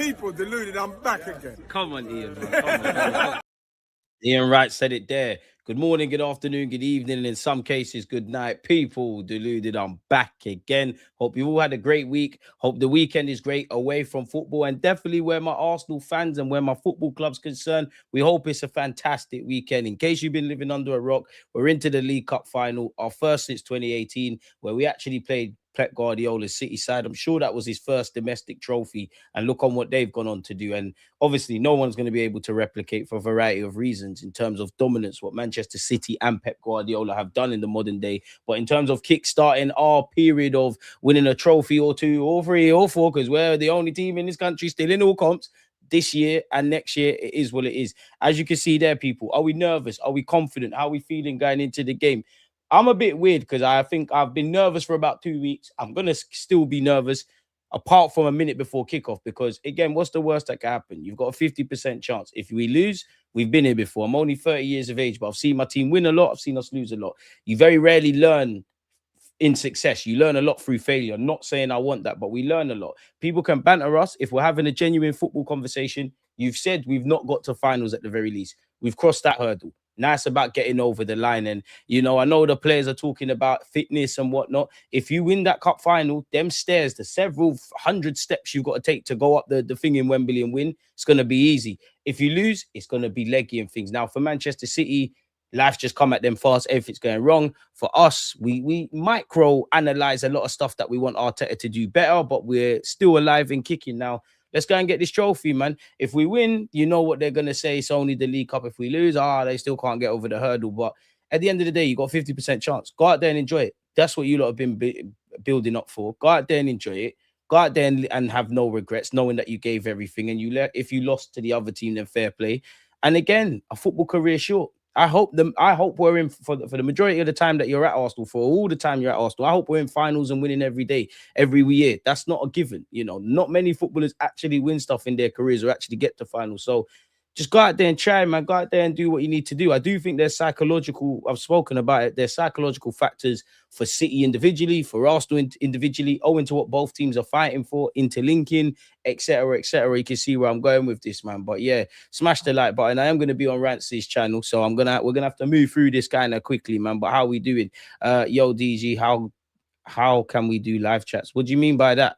People, Deluded, I'm back again. Come on, Ian. Man. Come on. Ian Wright said it there. Good morning, good afternoon, good evening, and in some cases, good night. People, Deluded, I'm back again. Hope you all had a great week. Hope the weekend is great away from football, and definitely where my Arsenal fans and where my football club's concerned, we hope it's a fantastic weekend. In case you've been living under a rock, we're into the League Cup final, our first since 2018, where we actually played Pep Guardiola's City side. I'm sure that was his first domestic trophy, and look on what they've gone on to do. And obviously, no one's going to be able to replicate for a variety of reasons in terms of dominance what Manchester City and Pep Guardiola have done in the modern day. But in terms of kickstarting our period of winning a trophy or two or three or four, because we're the only team in this country still in all comps, this year and next year, it is what it is. As you can see there, people, are we nervous? Are we confident? How are we feeling going into the game? I'm a bit weird because I think I've been nervous for about 2 weeks. I'm going to still be nervous apart from a minute before kickoff because, again, what's the worst that can happen? You've got a 50% chance. If we lose, we've been here before. I'm only 30 years of age, but I've seen my team win a lot. I've seen us lose a lot. You very rarely learn in success. You learn a lot through failure. I'm not saying I want that, but we learn a lot. People can banter us. If we're having a genuine football conversation, you've said we've not got to finals at the very least. We've crossed that hurdle. Now it's about getting over the line. And, you know, I know the players are talking about fitness and whatnot. If you win that cup final, them stairs, the several hundred steps you've got to take to go up the thing in Wembley and win, it's going to be easy. If you lose, it's going to be leggy and things. Now, for Manchester City, life just come at them fast. Everything's going wrong. For us, we micro-analyze a lot of stuff that we want Arteta to do better, but we're still alive and kicking now. Let's go and get this trophy, man. If we win, you know what they're going to say. It's only the League Cup. If we lose, they still can't get over the hurdle. But at the end of the day, you got 50% chance. Go out there and enjoy it. That's what you lot have been building up for. Go out there and enjoy it. Go out there and have no regrets, knowing that you gave everything. And if you lost to the other team, then fair play. And again, a football career short. I hope we're in for the majority of the time that you're at Arsenal, for all the time you're at Arsenal. I hope we're in finals and winning every day, every year. That's not a given. You know, not many footballers actually win stuff in their careers or actually get to finals. So just go out there and try, man. Go out there and do what you need to do. I do think there's psychological, I've spoken about it, there's psychological factors for City individually, for Arsenal individually, owing to what both teams are fighting for, interlinking, etc., etc. You can see where I'm going with this, man. But yeah, smash the like button. I am going to be on Rancy's channel, so we're gonna have to move through this kind of quickly, man. But how are we doing? Yo, DG, how can we do live chats? What do you mean by that?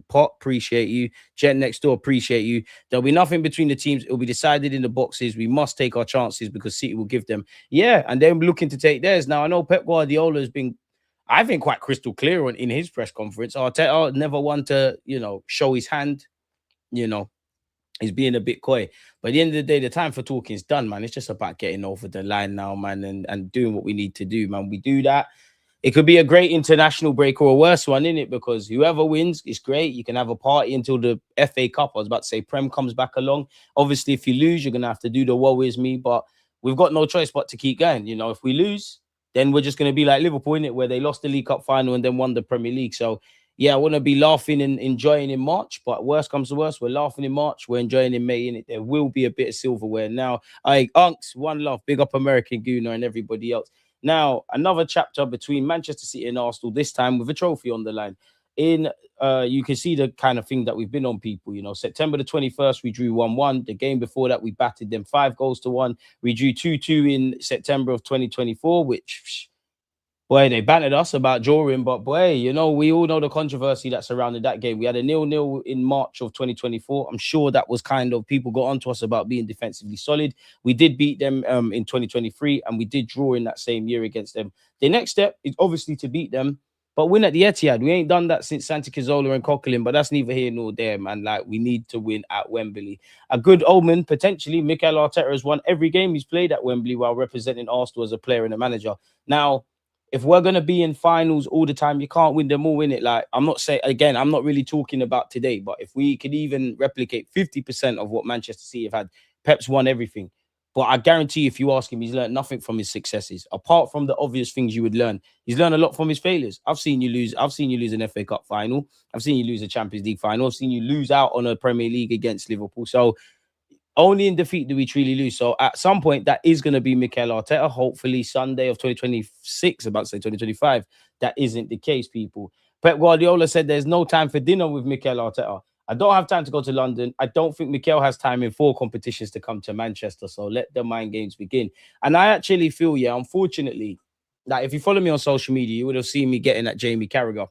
Pot, appreciate you. Jet next door, appreciate you. There'll be nothing between the teams. It'll be decided in the boxes. We must take our chances because City will give them. Yeah, and they're looking to take theirs. Now, I know Pep Guardiola has been, I think, quite crystal clear in his press conference. Arteta never want to, show his hand. He's being a bit coy. But at the end of the day, the time for talking is done, man. It's just about getting over the line now, man, and doing what we need to do, man. We do that. It could be a great international break or a worse one, innit? Because whoever wins is great. You can have a party until the FA Cup. I was about to say Prem comes back along. Obviously, if you lose, you're going to have to do the woe is me. But we've got no choice but to keep going. If we lose, then we're just going to be like Liverpool, innit? Where they lost the League Cup final and then won the Premier League. So, yeah, I want to be laughing and enjoying in March. But worst comes to worst, we're laughing in March. We're enjoying in May, innit? There will be a bit of silverware. Now, Unks, one love. Big up American Gooner and everybody else. Now, another chapter between Manchester City and Arsenal, this time with a trophy on the line. You can see the kind of thing that we've been on, people. September the 21st, we drew 1-1. The game before that, we batted them 5-1. We drew 2-2 in September of 2024, which, boy, they bantered us about drawing. But, boy, we all know the controversy that surrounded that game. We had a 0-0 in March of 2024. I'm sure that was kind of, people got onto us about being defensively solid. We did beat them in 2023, and we did draw in that same year against them. The next step is obviously to beat them, but win at the Etihad. We ain't done that since Santi Cazorla and Coquelin, but that's neither here nor there, man. Like, we need to win at Wembley. A good omen, potentially. Mikel Arteta has won every game he's played at Wembley while representing Arsenal as a player and a manager. Now, if we're going to be in finals all the time, you can't win them all, innit? Like, I'm not saying, again, I'm not really talking about today, but if we could even replicate 50% of what Manchester City have had, Pep's won everything. But I guarantee if you ask him, he's learned nothing from his successes, apart from the obvious things you would learn. He's learned a lot from his failures. I've seen you lose an FA Cup final. I've seen you lose a Champions League final. I've seen you lose out on a Premier League against Liverpool. So only in defeat do we truly lose. So at some point, that is going to be Mikel Arteta. Hopefully Sunday of 2026, about to say 2025. That isn't the case, people. Pep Guardiola said there's no time for dinner with Mikel Arteta. I don't have time to go to London. I don't think Mikel has time in 4 competitions to come to Manchester. So let the mind games begin. And I actually feel, yeah, unfortunately, that if you follow me on social media, you would have seen me getting at Jamie Carragher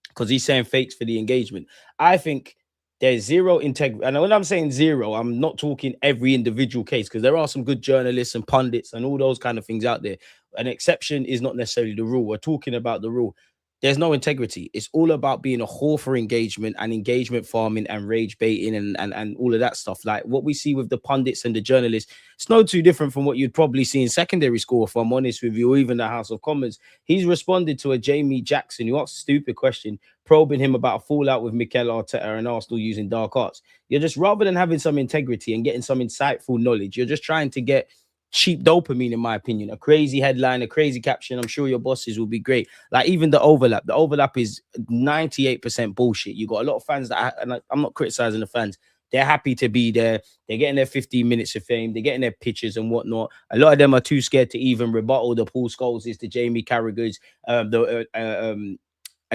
because he's saying fakes for the engagement. I think there's zero integrity. And when I'm saying zero, I'm not talking every individual case because there are some good journalists and pundits and all those kind of things out there. An exception is not necessarily the rule. We're talking about the rule. There's no integrity. It's all about being a whore for engagement and engagement farming and rage baiting and all of that stuff. Like what we see with the pundits and the journalists, it's no too different from what you'd probably see in secondary school, if I'm honest with you, or even the House of Commons. He's responded to a Jamie Jackson who asked a stupid question, probing him about a fallout with Mikel Arteta and Arsenal using dark arts. You're just, rather than having some integrity and getting some insightful knowledge, you're just trying to get cheap dopamine, in my opinion. A crazy headline, a crazy caption. I'm sure your bosses will be great. Like even the overlap is 98% bullshit. You got a lot of fans that, and I'm not criticizing the fans. They're happy to be there. They're getting their 15 minutes of fame. They're getting their pictures and whatnot. A lot of them are too scared to even rebuttal the Paul Scholes, the Jamie Carragher's, and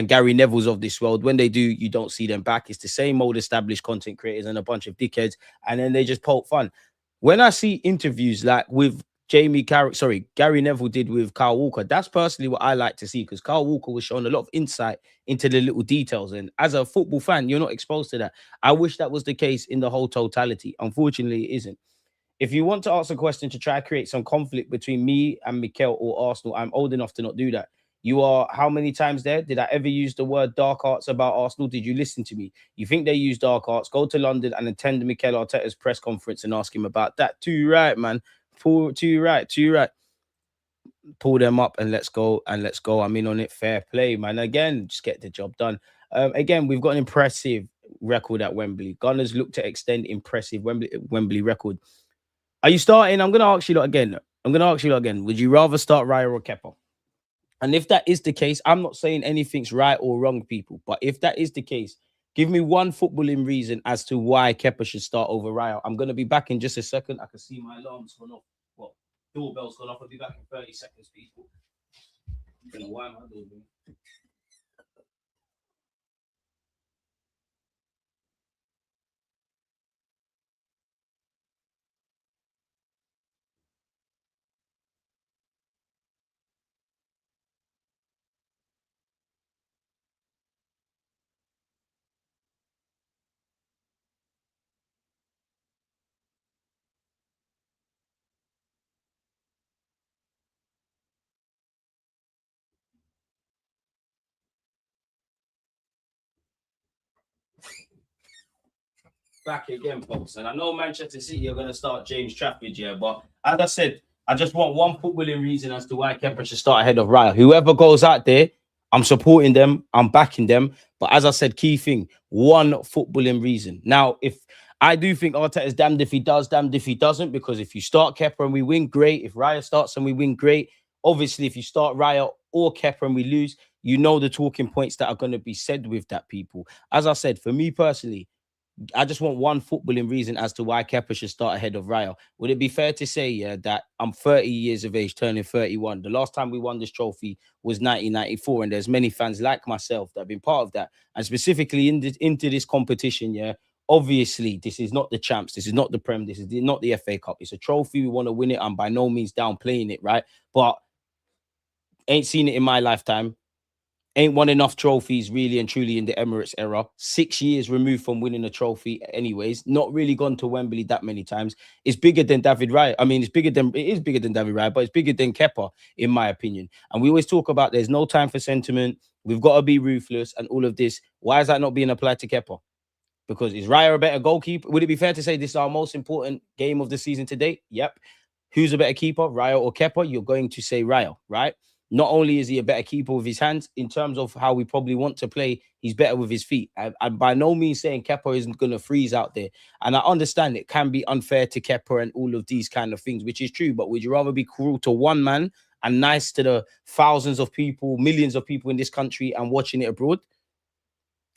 Gary Neville's of this world. When they do, you don't see them back. It's the same old established content creators and a bunch of dickheads, and then they just poke fun. When I see interviews like with Gary Neville did with Kyle Walker, that's personally what I like to see because Kyle Walker was showing a lot of insight into the little details. And as a football fan, you're not exposed to that. I wish that was the case in the whole totality. Unfortunately, it isn't. If you want to ask a question to try to create some conflict between me and Mikel or Arsenal, I'm old enough to not do that. You are how many times there? Did I ever use the word dark arts about Arsenal? Did you listen to me? You think they use dark arts? Go to London and attend Mikel Arteta's press conference and ask him about that. Too right, man. Too right. Pull them up and let's go. I'm in on it. Fair play, man. Again, just get the job done. Again, we've got an impressive record at Wembley. Gunners look to extend impressive Wembley record. Are you starting? I'm going to ask you that again. Would you rather start Raya or Kepa? And if that is the case, I'm not saying anything's right or wrong, people. But if that is the case, give me one footballing reason as to why Kepa should start over Raya. I'm going to be back in just a second. I can see my alarm's gone off. Well, doorbell's gone off. I'll be back in 30 seconds, people. I don't know why my doorbell. Back again, folks. And I know Manchester City are going to start James Trafford, yeah. But as I said, I just want one footballing reason as to why Kepa should start ahead of Raya. Whoever goes out there, I'm supporting them. I'm backing them. But as I said, key thing, one footballing reason. Now, if I do think Arteta is damned if he does, damned if he doesn't, because if you start Kepa and we win, great. If Raya starts and we win, great. Obviously, if you start Raya or Kepa and we lose, you know the talking points that are going to be said with that, people. As I said, for me personally, I just want one footballing reason as to why Kepa should start ahead of Raya. Would it be fair to say, yeah, that I'm 30 years of age, turning 31? The last time we won this trophy was 1994, and there's many fans like myself that have been part of that, and specifically into this competition, yeah. Obviously, this is not the champs, this is not the Prem, this is not the FA Cup. It's a trophy, we want to win it. I'm by no means downplaying it, right? But ain't seen it in my lifetime. Ain't won enough trophies really and truly in the Emirates era. 6 years removed from winning a trophy anyways. Not really gone to Wembley that many times. It's bigger than David Raya. I mean, it is bigger than David Raya, but it's bigger than Kepa, in my opinion. And we always talk about there's no time for sentiment. We've got to be ruthless and all of this. Why is that not being applied to Kepa? Because is Raya a better goalkeeper? Would it be fair to say this is our most important game of the season to date? Yep. Who's a better keeper, Raya or Kepa? You're going to say Raya, right? Not only is he a better keeper with his hands, in terms of how we probably want to play, he's better with his feet. And by no means saying Kepa isn't going to freeze out there. And I understand it can be unfair to Kepa and all of these kind of things, which is true. But would you rather be cruel to one man and nice to the thousands of people, millions of people in this country and watching it abroad?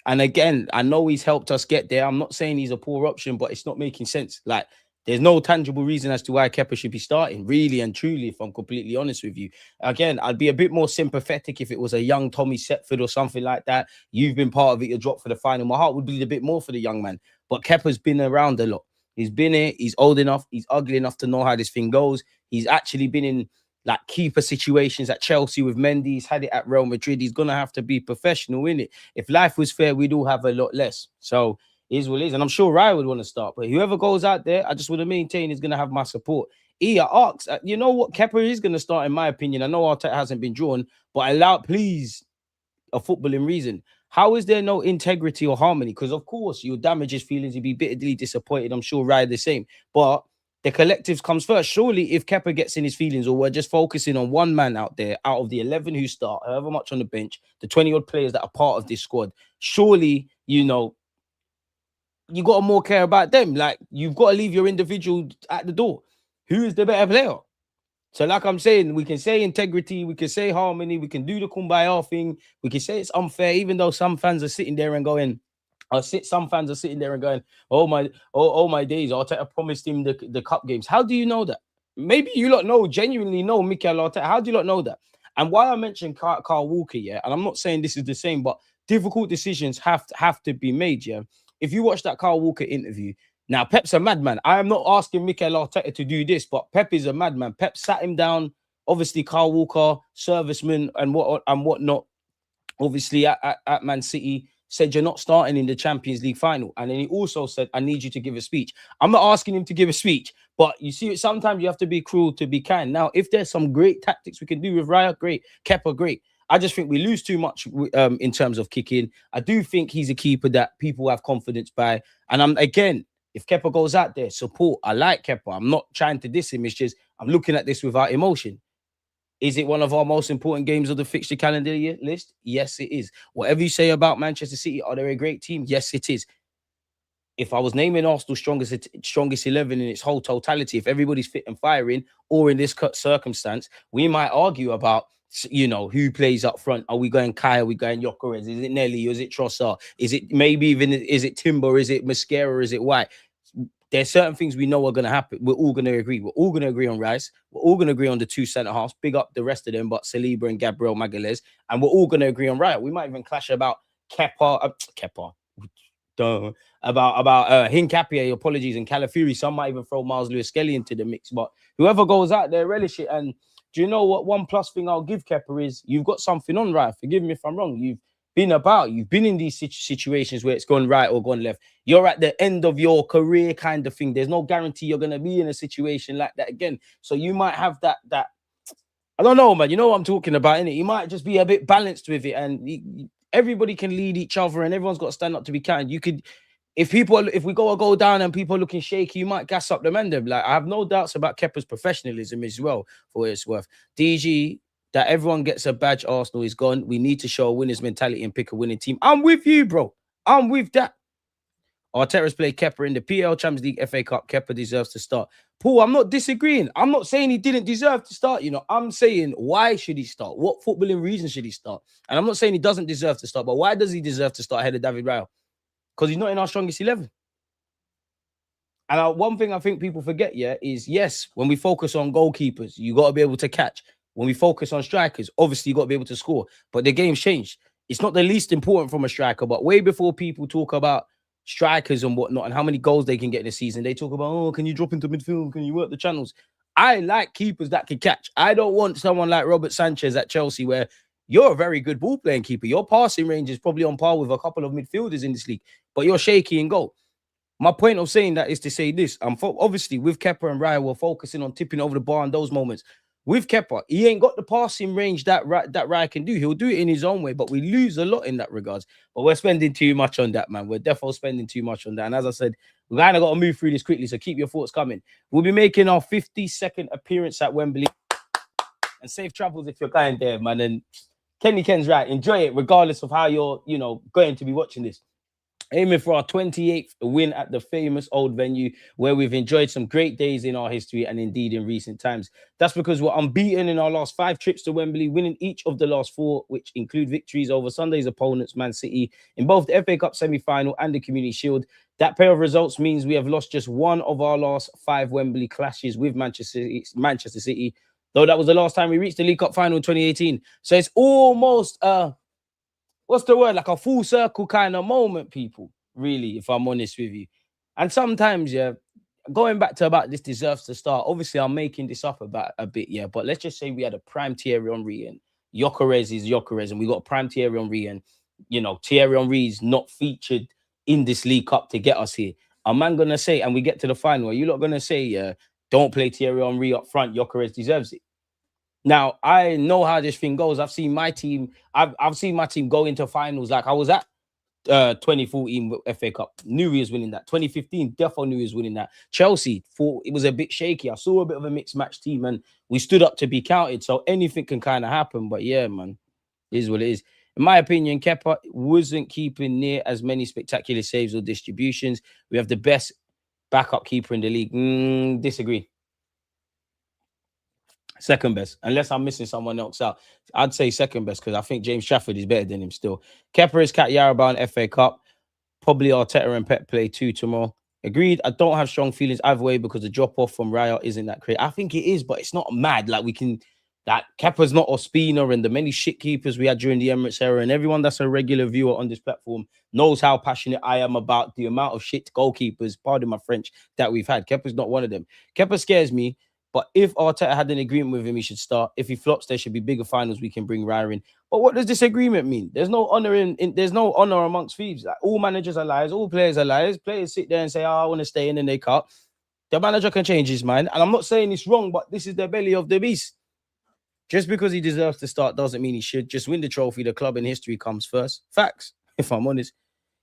And again, I know he's helped us get there. I'm not saying he's a poor option, but it's not making sense. Like, There's no tangible reason as to why Kepa should be starting, really and truly, if I'm completely honest with you. Again, I'd be a bit more sympathetic if it was a young Tommy Setford or something like that. You've been part of it, you're dropped for the final. My heart would bleed a bit more for the young man. But Kepa's been around a lot. He's been here, he's old enough, he's ugly enough to know how this thing goes. He's actually been in like keeper situations at Chelsea with Mendy. He's had it at Real Madrid. He's going to have to be professional in it. If life was fair, we'd all have a lot less. So is what it is. And I'm sure Raya would want to start. But whoever goes out there, I just want to maintain is going to have my support. Ia asks, you know what? Kepa is going to start, in my opinion. I know Arteta hasn't been drawn, but please, a footballing reason. How is there no integrity or harmony? Because, of course, you'll damage his feelings. You'll be bitterly disappointed. I'm sure Raya the same. But the collectives comes first. Surely, if Kepa gets in his feelings, or we're just focusing on one man out there, out of the 11 who start, however much on the bench, the 20-odd players that are part of this squad, surely, you know, you got to more care about them. Like, you've got to leave your individual at the door. Who is the better player? So, like I'm saying, we can say integrity, we can say harmony, we can do the kumbaya thing, we can say it's unfair, even though some fans are sitting there and going, some fans are sitting there and going, oh my days, Arteta promised him the cup games. How do you know that? Maybe you lot know, genuinely know Mikel Arteta. How do you lot know that? And why I mentioned Carl Walker, yeah, and I'm not saying this is the same, but difficult decisions have to be made, yeah. If you watch that Carl Walker interview, now Pep's a madman. I am not asking Mikel Arteta to do this, but Pep is a madman. Pep sat him down. Obviously, Carl Walker, serviceman and whatnot. Obviously, at Man City, said you're not starting in the Champions League final, and then he also said, "I need you to give a speech." I'm not asking him to give a speech, but you see, sometimes you have to be cruel to be kind. Now, if there's some great tactics we can do with Raya, great. Kepa, great. I just think we lose too much in terms of kicking. I do think he's a keeper that people have confidence by, and again. If Kepa goes out there, support. I like Kepa. I'm not trying to diss him. It's just I'm looking at this without emotion. Is it one of our most important games of the fixture calendar year list? Yes, it is. Whatever you say about Manchester City, are they a great team? Yes, it is. If I was naming Arsenal's strongest 11 in its whole totality, if everybody's fit and firing, or in this circumstance, we might argue about, you know, who plays up front. Are we going Kai? Are we going Gyökeres? Is it Nelly? Is it Trossard? Is it maybe even, is it Timber? Is it Mascara? Is it White? There's certain things we know are going to happen. We're all going to agree. We're all going to agree on Rice. We're all going to agree on the two centre halves. Big up the rest of them, but Saliba and Gabriel Magalhaes. And we're all going to agree on Raya. We might even clash about Kepa. About Hincapié, apologies, and Calafiori. Some might even throw Miles Lewis-Skelly into the mix. But whoever goes out there, relish it. And do you know what? One plus thing I'll give Kepa is you've got something on, right? Forgive me if I'm wrong. You've been in these situations where it's gone right or gone left. You're at the end of your career kind of thing. There's no guarantee you're going to be in a situation like that again. So you might have that I don't know, man. You know what I'm talking about, innit? You might just be a bit balanced with it, and everybody can lead each other, and everyone's got to stand up to be kind. You could, if we go down and people are looking shaky, you might gas up the men. Like, I have no doubts about Kepa's professionalism as well, for what it's worth. DG, that everyone gets a badge, Arsenal is gone. We need to show a winner's mentality and pick a winning team. I'm with you, bro. I'm with that. Arteta's played Kepa in the PL, Champions League, FA Cup. Kepa deserves to start. Paul, I'm not disagreeing. I'm not saying he didn't deserve to start. You know, I'm saying, why should he start? What footballing reason should he start? And I'm not saying he doesn't deserve to start, but why does he deserve to start ahead of David Raya? Because he's not in our strongest 11. And one thing I think people forget, yeah, is yes, when we focus on goalkeepers, you got to be able to catch. When we focus on strikers, obviously you got to be able to score. But the game's changed. It's not the least important from a striker, but way before people talk about strikers and whatnot and how many goals they can get in a season, they talk about, oh, can you drop into midfield? Can you work the channels? I like keepers that can catch. I don't want someone like Robert Sanchez at Chelsea where you're a very good ball-playing keeper. Your passing range is probably on par with a couple of midfielders in this league, but you're shaky in goal. My point of saying that is to say this. Obviously, with Kepa and Raya, we're focusing on tipping over the bar in those moments. With Kepa, he ain't got the passing range that Raya can do. He'll do it in his own way, but we lose a lot in that regards. But we're spending too much on that, man. We're definitely spending too much on that. And as I said, we kind of got to move through this quickly, so keep your thoughts coming. We'll be making our 52nd appearance at Wembley. And safe travels if you're going there, man. And Ken's right. Enjoy it, regardless of how you're, going to be watching this. aiming for our 28th win at the famous old venue where we've enjoyed some great days in our history and indeed in recent times. That's because we're unbeaten in our last 5 trips to Wembley, winning each of the last 4, which include victories over Sunday's opponents, Man City, in both the FA Cup semi-final and the Community Shield. That pair of results means we have lost just one of our last 5 Wembley clashes with Manchester City, though that was the last time we reached the League Cup final in 2018. So it's almost what's the word? Like a full circle kind of moment, people, really, if I'm honest with you. And sometimes, yeah, going back to about this deserves to start. Obviously, I'm making this up about a bit, yeah, but let's just say we had a prime Thierry Henry and Gyökeres is Gyökeres, and we got a prime Thierry Henry, and Thierry Henry's not featured in this League Cup to get us here. Am I gonna say, and we get to the final, are you not gonna say, yeah, don't play Thierry Henry up front, Gyökeres deserves it? Now, I know how this thing goes. I've seen my team go into finals. Like I was at 2014 FA Cup. Knew he was winning that. 2015, definitely knew he was winning that. Chelsea, thought it was a bit shaky. I saw a bit of a mixed match team and we stood up to be counted. So anything can kind of happen. But yeah, man, it is what it is. In my opinion, Kepa wasn't keeping near as many spectacular saves or distributions. We have the best backup keeper in the league. Disagree. Second best, unless I'm missing someone else out. I'd say second best because I think James Trafford is better than him still. Kepa is Kat Yarabah in FA Cup. Probably Arteta and Pep play 2 tomorrow. Agreed. I don't have strong feelings either way because the drop-off from Raya isn't that great. I think it is, but it's not mad. Like that Kepa's not Ospina and the many shit keepers we had during the Emirates era, and everyone that's a regular viewer on this platform knows how passionate I am about the amount of shit goalkeepers, pardon my French, that we've had. Kepa's not one of them. Kepa scares me. But if Arteta had an agreement with him, he should start. If he flops, there should be bigger finals we can bring Raya in. But what does this agreement mean? There's no honor there's no honor amongst thieves. Like, all managers are liars, all players are liars. Players sit there and say, I want to stay in, and they cut. The manager can change his mind. And I'm not saying it's wrong, but this is the belly of the beast. Just because he deserves to start doesn't mean he should. Just win the trophy. The club in history comes first. Facts, if I'm honest.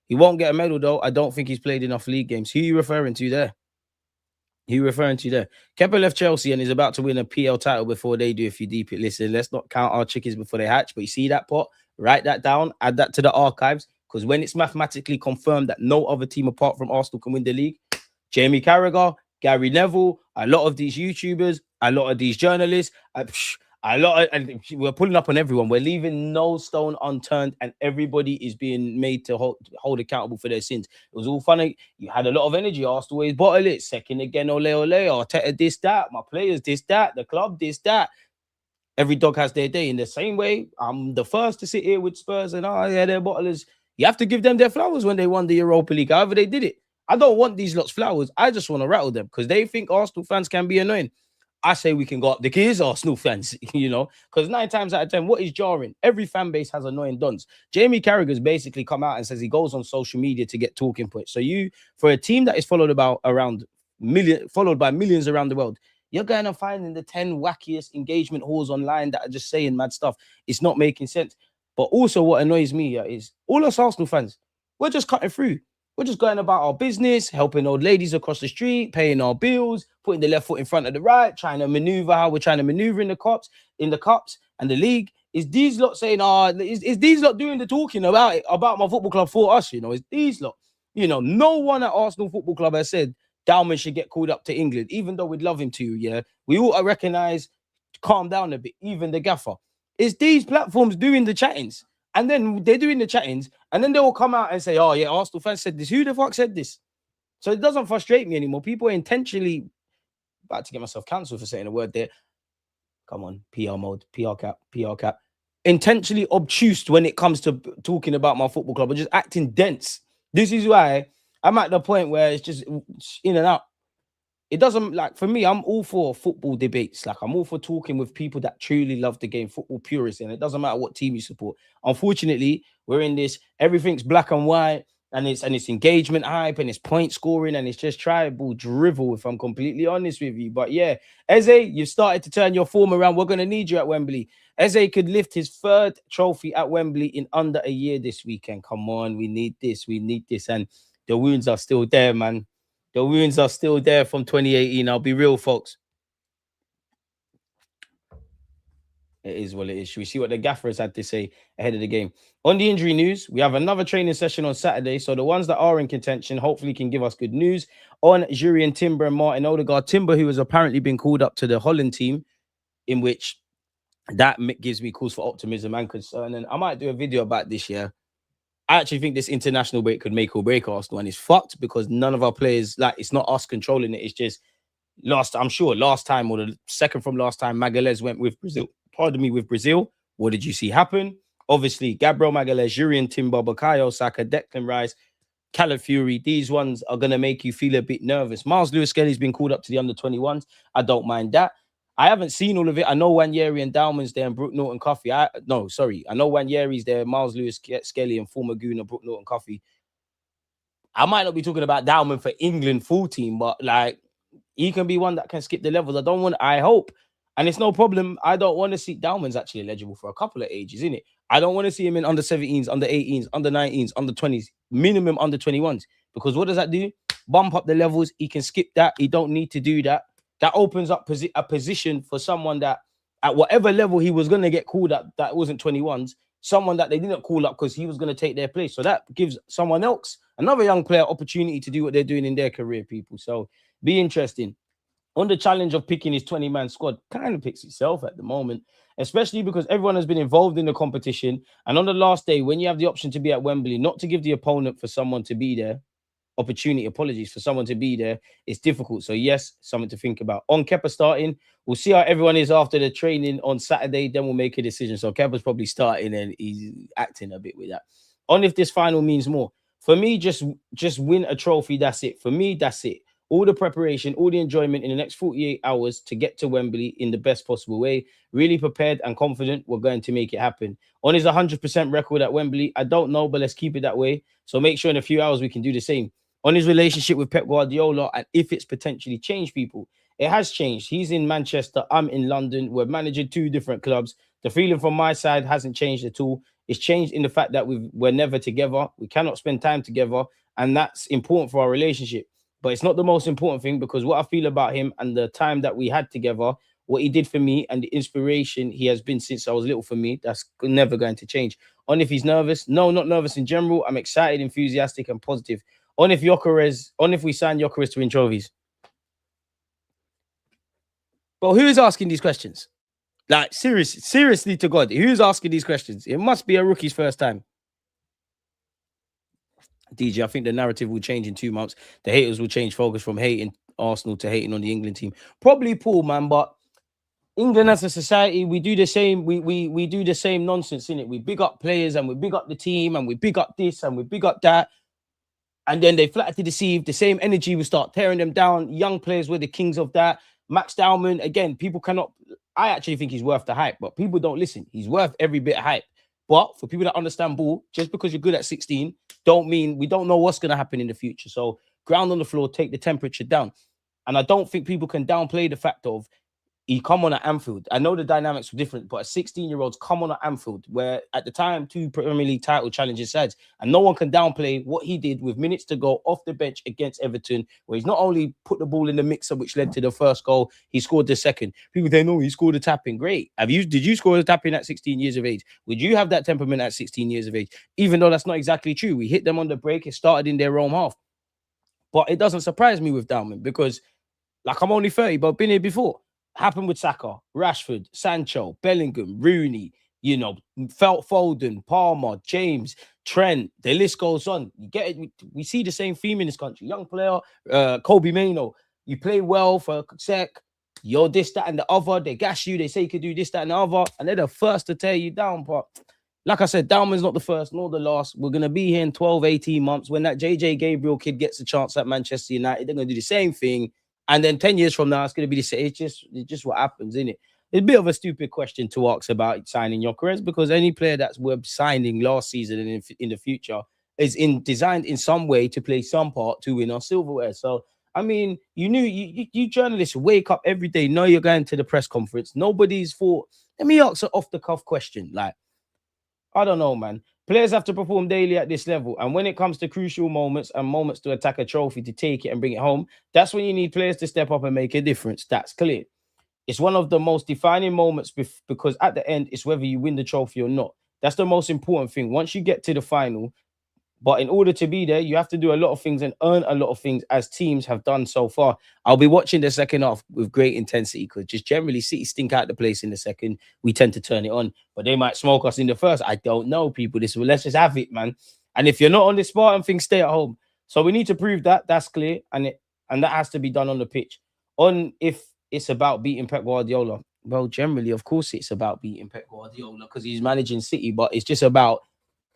He won't get a medal, though. I don't think he's played enough league games. Who are you referring to there? Kepa left Chelsea and is about to win a PL title before they do. If you deep it, listen, let's not count our chickens before they hatch. But you see that pot? Write that down. Add that to the archives. Because when it's mathematically confirmed that no other team apart from Arsenal can win the league, Jamie Carragher, Gary Neville, a lot of these YouTubers, a lot of these journalists, and we're pulling up on everyone. We're leaving no stone unturned, and everybody is being made to hold accountable for their sins. It was all funny. You had a lot of energy. Arsenal always bottle it. Second again, ole. Arteta this, that. My players this, that. The club this, that. Every dog has their day. In the same way, I'm the first to sit here with Spurs and they're bottlers. You have to give them their flowers when they won the Europa League. However they did it. I don't want these lots flowers. I just want to rattle them because they think Arsenal fans can be annoying. I say we can go up the gears, Arsenal fans, because 9 times out of 10, what is jarring? Every fan base has annoying dons. Jamie Carragher's basically come out and says he goes on social media to get talking points. So for a team that is followed by millions around the world, you're going to find in the 10 wackiest engagement halls online that are just saying mad stuff. It's not making sense. But also what annoys me is all us Arsenal fans, we're just cutting through. We're just going about our business, helping old ladies across the street, paying our bills, putting the left foot in front of the right, trying to maneuver how we're trying to maneuver in the cups and the league. Is these lot saying, is these lot doing the talking about my football club for us? Is these lot? No one at Arsenal Football Club has said Dowman should get called up to England, even though we'd love him to. Yeah, we all recognize, calm down a bit. Even the gaffer. Is these platforms doing the chattings? And then they're doing the chattings, and then they will come out and say, oh, yeah, Arsenal fans said this. Who the fuck said this? So it doesn't frustrate me anymore. People are intentionally about to get myself cancelled for saying a word there. Come on, PR mode, PR cap. Intentionally obtuse when it comes to talking about my football club or just acting dense. This is why I'm at the point where it's just in and out. It doesn't, like, for me, I'm all for football debates. Like, I'm all for talking with people that truly love the game, football purists, and it doesn't matter what team you support. Unfortunately, we're in this, everything's black and white, and it's engagement hype, and it's point scoring, and it's just tribal drivel, if I'm completely honest with you. But yeah, Eze, you've started to turn your form around. We're going to need you at Wembley. Eze could lift his 3rd trophy at Wembley in under a year this weekend. Come on, we need this. And the wounds are still there, man. The wounds are still there from 2018. I'll be real, folks. It is what it is. Should we see what the gaffers had to say ahead of the game? On the injury news, we have another training session on Saturday. So the ones that are in contention hopefully can give us good news on Jurriën Timber and Martin Odegaard. Timber, who has apparently been called up to the Holland team, in which that gives me cause for optimism and concern. And I might do a video about this year. I actually think this international break could make or break Arsenal, and it's fucked because none of our players, like, it's not us controlling it. It's just last time or the second from last time, Magalhaes went with Brazil. Pardon me, with Brazil. What did you see happen? Obviously, Gabriel Magalhaes, Jurriën Timber, Bukayo Saka, Declan Rice, Calafiori. These ones are going to make you feel a bit nervous. Miles Lewis-Skelly's been called up to the under-21s. I don't mind that. I haven't seen all of it. I know Wanyeri and Dowman's there and Brooke Norton-Cuffy. I know Wanyeri's there, Miles Lewis-Skelly and former Gooner, Brooke Norton-Cuffy. I might not be talking about Dowman for England full team, but like, he can be one that can skip the levels. I hope. And it's no problem. I don't want to see Dowman's actually eligible for a couple of ages, isn't it? I don't want to see him in under 17s, under 18s, under 19s, under 20s, minimum under 21s. Because what does that do? Bump up the levels. He can skip that. He don't need to do that. That opens up a position for someone that at whatever level he was going to get called up, that wasn't 21s, someone that they didn't call up because he was going to take their place. So that gives someone else, another young player, opportunity to do what they're doing in their career, people. So be interesting. On the challenge of picking his 20-man squad, kind of picks itself at the moment, especially because everyone has been involved in the competition. And on the last day, when you have the option to be at Wembley, not to give the opponent for someone to be there, for someone to be there, it's difficult. So yes, something to think about. On Kepa starting, we'll see how everyone is after the training on Saturday, then we'll make a decision. So Kepa's probably starting and he's acting a bit with that. On if this final means more. For me, just win a trophy, that's it. For me, that's it. All the preparation, all the enjoyment in the next 48 hours to get to Wembley in the best possible way. Really prepared and confident we're going to make it happen. On his 100% record at Wembley, I don't know, but let's keep it that way. So make sure in a few hours we can do the same. On his relationship with Pep Guardiola and if it's potentially changed, people, it has changed. He's in Manchester, I'm in London. We're managing two different clubs. The feeling from my side hasn't changed at all. It's changed in the fact that we're never together. We cannot spend time together, and that's important for our relationship. But it's not the most important thing, because what I feel about him and the time that we had together, what he did for me and the inspiration he has been since I was little for me, that's never going to change. On if he's nervous, no, not nervous in general. I'm excited, enthusiastic, and positive. On if we sign Gyökeres to win trophies. But who is asking these questions? Like, seriously to God, who's asking these questions? It must be a rookie's first time. DJ, I think the narrative will change in 2 months. The haters will change focus from hating Arsenal to hating on the England team. Probably Paul, man, but England as a society, we do the same. We do the same nonsense, innit? We big up players and we big up the team and we big up this and we big up that. And then they flatter to deceive. The same energy will start tearing them down. Young players were the kings of that. Max Dowman, again, people cannot. I actually think he's worth the hype, but people don't listen. He's worth every bit of hype. But for people that understand ball, just because you're good at 16, don't mean we don't know what's going to happen in the future. So ground on the floor, take the temperature down. And I don't think people can downplay the fact of he come on at Anfield. I know the dynamics were different, but 16-year-olds come on at Anfield, where at the time, 2 Premier League title challenging sides, and no one can downplay what he did with minutes to go off the bench against Everton, where he's not only put the ball in the mixer, which led to the first goal, he scored the second. People say, no, he scored a tapping. Great. Did you score a tapping at 16 years of age? Would you have that temperament at 16 years of age? Even though that's not exactly true. We hit them on the break. It started in their own half. But it doesn't surprise me with Dowman because, like, I'm only 30, but I've been here before. Happened with Saka, Rashford, Sancho, Bellingham, Rooney, Foden, Palmer, James, Trent. The list goes on. You get it. We see the same theme in this country. Young player, Kobe Mainoo. You play well for a sec. You're this, that, and the other. They gas you. They say you could do this, that, and the other. And they're the first to tear you down. But like I said, Dowman's not the first nor the last. We're going to be here in 12, 18 months. When that JJ Gabriel kid gets a chance at Manchester United, they're going to do the same thing. And then 10 years from now, it's going to be the same. It's just what happens, isn't it? It's a bit of a stupid question to ask about signing Gyökeres, because any player that's worth signing last season and in the future is designed in some way to play some part to win our silverware. So, I mean, you journalists wake up every day, know you're going to the press conference. Nobody's thought, let me ask an off-the-cuff question. Like, I don't know, man. Players have to perform daily at this level. And when it comes to crucial moments and moments to attack a trophy, to take it and bring it home, that's when you need players to step up and make a difference. That's clear. It's one of the most defining moments because at the end, it's whether you win the trophy or not. That's the most important thing. Once you get to the final, but in order to be there, you have to do a lot of things and earn a lot of things as teams have done so far. I'll be watching the second half with great intensity because just generally City stink out the place in the second. We tend to turn it on, but they might smoke us in the first. I don't know, people. Let's just have it, man. And if you're not on this Spartan thing, stay at home. So we need to prove that. That's clear, and that has to be done on the pitch. On if it's about beating Pep Guardiola, well, generally, of course, it's about beating Pep Guardiola because he's managing City, but it's just about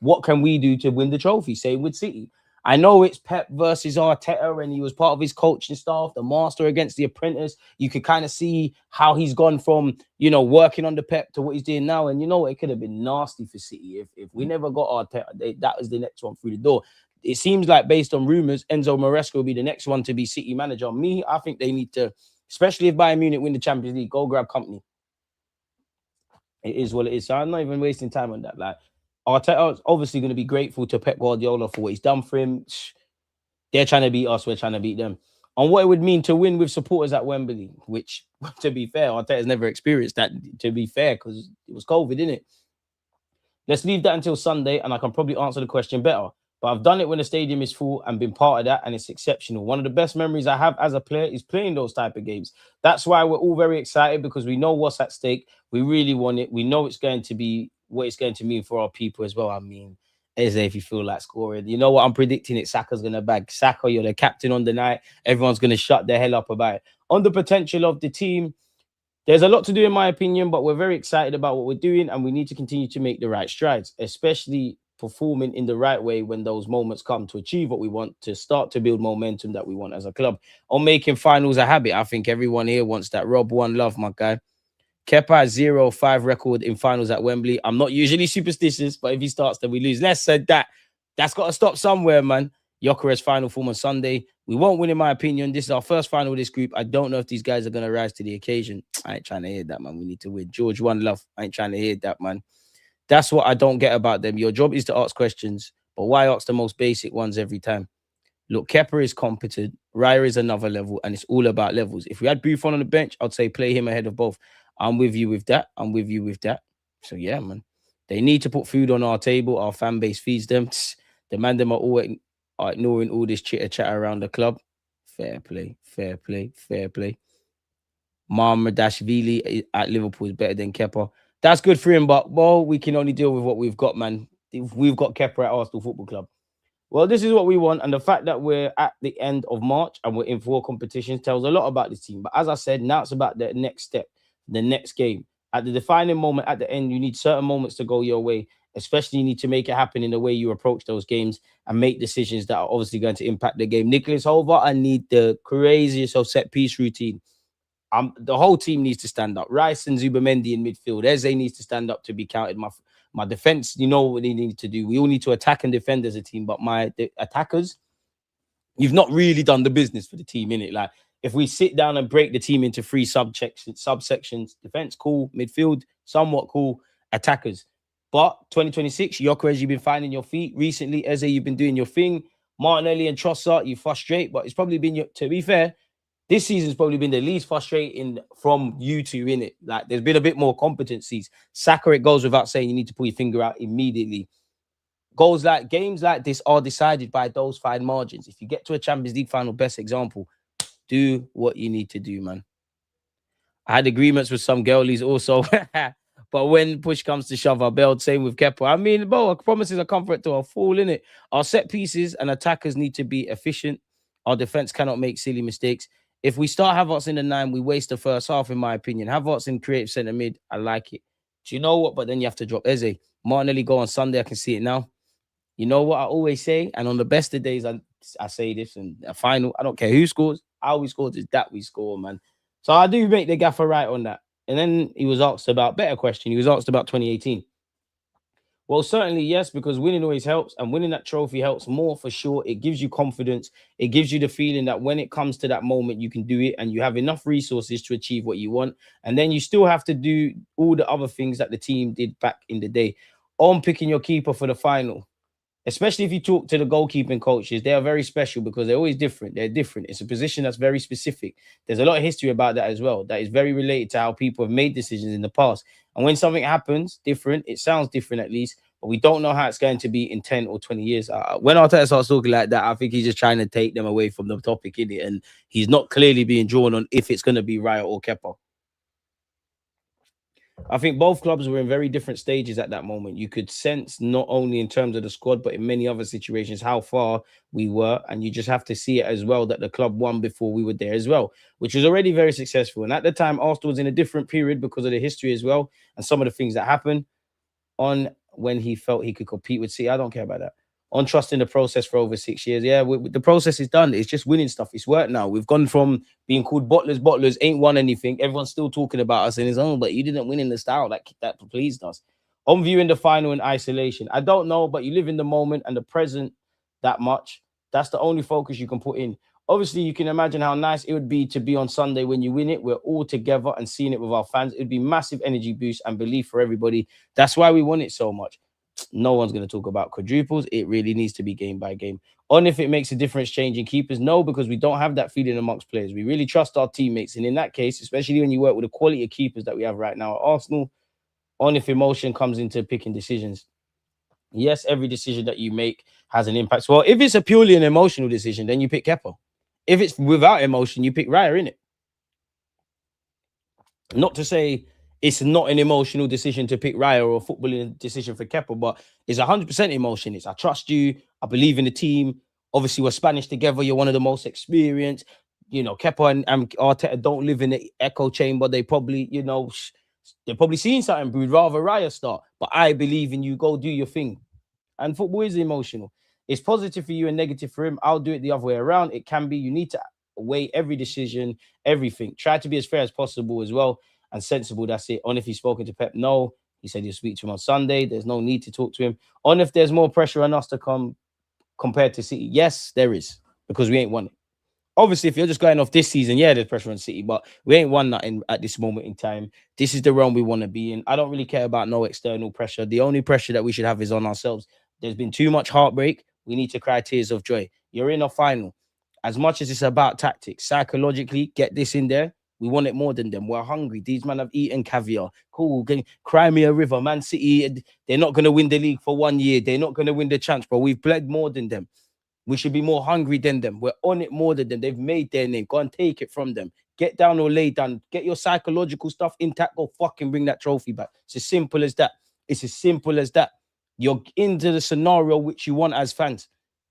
what can we do to win the trophy? Same with City. I know it's Pep versus Arteta, and he was part of his coaching staff, the master against the apprentice. You could kind of see how he's gone from, working under Pep to what he's doing now. And it could have been nasty for City if we never got Arteta. That was the next one through the door. It seems like, based on rumors, Enzo Maresca will be the next one to be City manager. I think they need to, especially if Bayern Munich win the Champions League, go grab company. It is what it is. So I'm not even wasting time on that. Like, Arteta is obviously going to be grateful to Pep Guardiola for what he's done for him. They're trying to beat us. We're trying to beat them. On what it would mean to win with supporters at Wembley, which, to be fair, Arteta's never experienced that, to be fair, because it was COVID, didn't it? Let's leave that until Sunday, and I can probably answer the question better. But I've done it when the stadium is full and been part of that, and it's exceptional. One of the best memories I have as a player is playing those type of games. That's why we're all very excited, because we know what's at stake. We really want it. We know it's going to be what it's going to mean for our people as well. I mean, as if you feel like scoring. You know what? I'm predicting it. Saka's going to bag. Saka, you're the captain on the night. Everyone's going to shut their hell up about it. On the potential of the team, there's a lot to do, in my opinion, but we're very excited about what we're doing, and we need to continue to make the right strides, especially performing in the right way when those moments come to achieve what we want, to start to build momentum that we want as a club. On making finals a habit, I think everyone here wants that. Rob, one love, my guy. Kepa has 0-5 record in finals at Wembley. I'm not usually superstitious, but if he starts, then we lose. Less said that. That's got to stop somewhere, man. Gyökeres final form on Sunday. We won't win, in my opinion. This is our first final of this group. I don't know if these guys are going to rise to the occasion. I ain't trying to hear that, man. We need to win. George, one love. I ain't trying to hear that, man. That's what I don't get about them. Your job is to ask questions, but why ask the most basic ones every time? Look, Kepa is competent. Raya is another level, and it's all about levels. If we had Buffon on the bench, I'd say play him ahead of both. I'm with you with that. I'm with you with that. So, yeah, man. They need to put food on our table. Our fan base feeds them. The man them are ignoring all this chitter-chatter around the club. Fair play, fair play, fair play. Marmadashvili at Liverpool is better than Kepa. That's good for him, but, well, we can only deal with what we've got, man. We've got Kepa at Arsenal Football Club. Well, this is what we want, and the fact that we're at the end of March and we're in 4 competitions tells a lot about this team. But as I said, now it's about the next step, the next game. At the defining moment at the end, you need certain moments to go your way. Especially, you need to make it happen in the way you approach those games and make decisions that are obviously going to impact the game. Nicholas Hover, I need the craziest of set-piece routine. The whole team needs to stand up. Rice and Zubamendi in midfield. Eze needs to stand up to be counted. My defense, you know what they need to do. We all need to attack and defend as a team. But the attackers, you've not really done the business for the team, innit? Like, if we sit down and break the team into 3 subsections, defense, cool. Midfield, somewhat cool. Attackers. But 2026, Gyökeres, you've been finding your feet. Recently, Eze, you've been doing your thing. Martinelli and Trossard, you frustrate. But it's probably been, to be fair, this season's probably been the least frustrating from you two, innit? Like, there's been a bit more competencies. Saka, it goes without saying, you need to pull your finger out immediately. Games like this are decided by those fine margins. If you get to a Champions League final, best example, do what you need to do, man. I had agreements with some girlies also. But when push comes to shove, I bailed. Same with Kepa. I mean, bro, promises are comfort to a fool, innit? Our set pieces and attackers need to be efficient. Our defense cannot make silly mistakes. If we start Havertz in the 9, we waste the first half, in my opinion. Havertz in creative centre mid, I like it. Do you know what? But then you have to drop Eze. Martinelli go on Sunday. I can see it now. You know what I always say? And on the best of days, I say this, and a final, I don't care who scores. How we scored is that we score, man. So I do make the gaffer right on that. And then he was asked about, better question, he was asked about 2018. Well, certainly, yes, because winning always helps, and winning that trophy helps more for sure. It gives you confidence. It gives you the feeling that when it comes to that moment, you can do it, and you have enough resources to achieve what you want. And then you still have to do all the other things that the team did back in the day. On picking your keeper for the final, especially if you talk to the goalkeeping coaches, they are very special because they're always different. They're different. It's a position that's very specific. There's a lot of history about that as well. That is very related to how people have made decisions in the past. And when something happens different, it sounds different at least, but we don't know how it's going to be in 10 or 20 years. When Arteta starts talking like that, I think he's just trying to take them away from the topic, in it, and he's not clearly being drawn on if it's going to be Raya or Kepa. I think both clubs were in very different stages at that moment. You could sense not only in terms of the squad, but in many other situations, how far we were. And you just have to see it as well that the club won before we were there as well, which was already very successful. And at the time, Arsenal was in a different period because of the history as well and some of the things that happened on when he felt he could compete with City. I don't care about that. On trusting the process for over 6 years. Yeah, the process is done. It's just winning stuff. It's worked now. We've gone from being called bottlers, ain't won anything. Everyone's still talking about us and it's, oh, but you didn't win in the style that pleased us. On viewing the final in isolation. I don't know, but you live in the moment and the present that much. That's the only focus you can put in. Obviously, you can imagine how nice it would be to be on Sunday when you win it. We're all together and seeing it with our fans. It would be massive energy boost and belief for everybody. That's why we want it so much. No one's going to talk about quadruples. It really needs to be game by game. On if it makes a difference changing keepers, no, because we don't have that feeling amongst players. We really trust our teammates. And in that case, especially when you work with the quality of keepers that we have right now at Arsenal, on if emotion comes into picking decisions. Yes, every decision that you make has an impact. Well, if it's a purely an emotional decision, then you pick Kepa. If it's without emotion, you pick Raya, innit? Not to say it's not an emotional decision to pick Raya or a footballing decision for Kepa, but it's 100% emotion. It's I trust you. I believe in the team. Obviously, we're Spanish together. You're one of the most experienced. You know, Kepa and Arteta don't live in the echo chamber. They probably, they're probably seeing something. We'd rather Raya start. But I believe in you. Go do your thing. And football is emotional. It's positive for you and negative for him. I'll do it the other way around. It can be. You need to weigh every decision, everything. Try to be as fair as possible as well and sensible. That's it. On if he's spoken to Pep, no. He said he'll speak to him on Sunday. There's no need to talk to him. On if there's more pressure on us to come compared to City. Yes, there is, because we ain't won it. Obviously, if you're just going off this season, yeah, there's pressure on City, but we ain't won that at this moment in time. This is the realm we want to be in. I don't really care about no external pressure. The only pressure that we should have is on ourselves. There's been too much heartbreak. We need to cry tears of joy. You're in a final. As much as it's about tactics, psychologically, get this in there. We want it more than them. We're hungry. These men have eaten caviar. Cool. Cry me a river. Man City, they're not going to win the league for 1 year. They're not going to win the chance, but we've bled more than them. We should be more hungry than them. We're on it more than them. They've made their name. Go and take it from them. Get down or lay down. Get your psychological stuff intact. Go fucking bring that trophy back. It's as simple as that. It's as simple as that. You're into the scenario which you want as fans